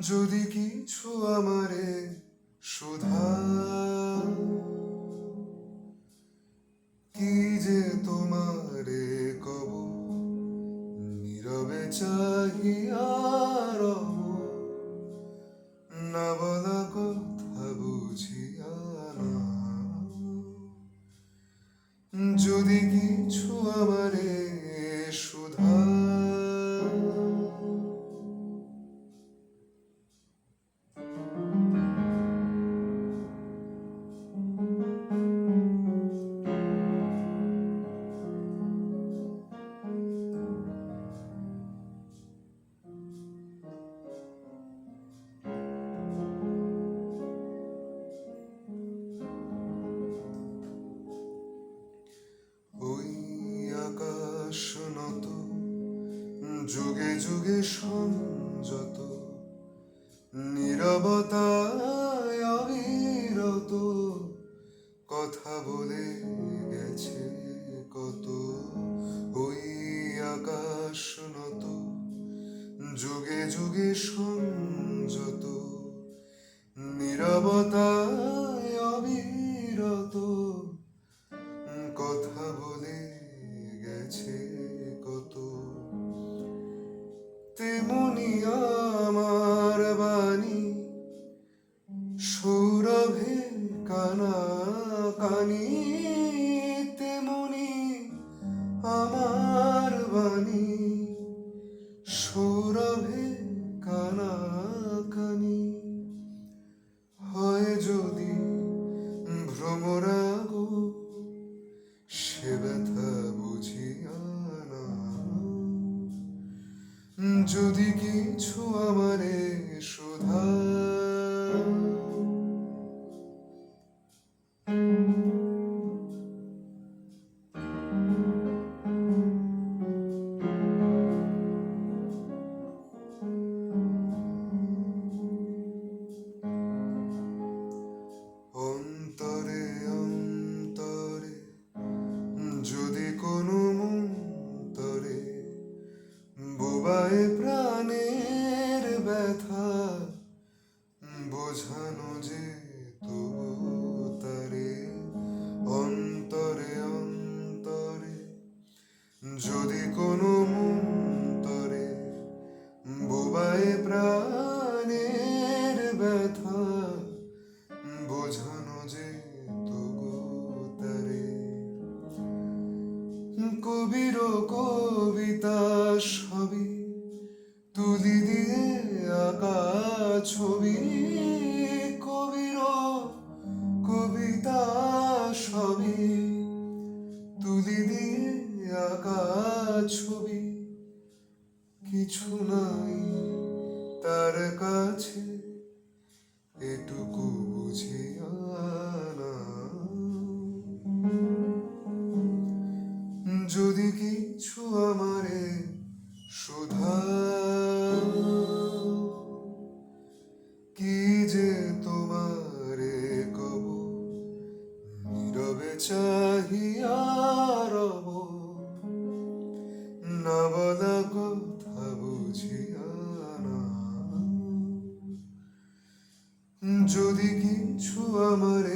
যদি কিছু আমারে শুধা কি যে তোমারে কব নীরবে চাহিয়া রব না বলা কথা বুঝিয়া না যদি কিছু আমারে শুধা ওই আকাশ নত যুগে যুগে সংযত নীরবতায় অবিরত কথা বলে গেছে কত ওই আকাশ নত যুগে যুগে সংযত নীরবতায় অবিরত কথা বলে গেছে কত তেমনি আমার বাণী সৌরভে কানা কানি তেমনি আমার বাণী সৌরভে কানা কানি হয় যদি ভ্রমরাগ সে ব্যথা বুঝিয়া না যদি কিছু আমারে শুধা অন্তরে অন্তরে যদি কোনো মন্তরে বোবায় প্রাণের ব্যথা বোঝানো যে তবু তারে অন্তরে অন্তরে যদি কোনো মন্তরে বোবায় প্রাণের ব্যথা বোঝানো যে তবু তারে কবির কবিতা সবই তুলি দিয়ে আঁকা ছবি কবির কবিতা সবই তুলি দিয়ে আঁকা ছবি কিছু নাই তার কাছে এটুকু বুঝিয়া না যদি কিছু আমারে শুধা কি যে তোমারে কব নীরবে চাহিয়া রব না বলা কথা বুঝিয়া না যদি কিছু আমারে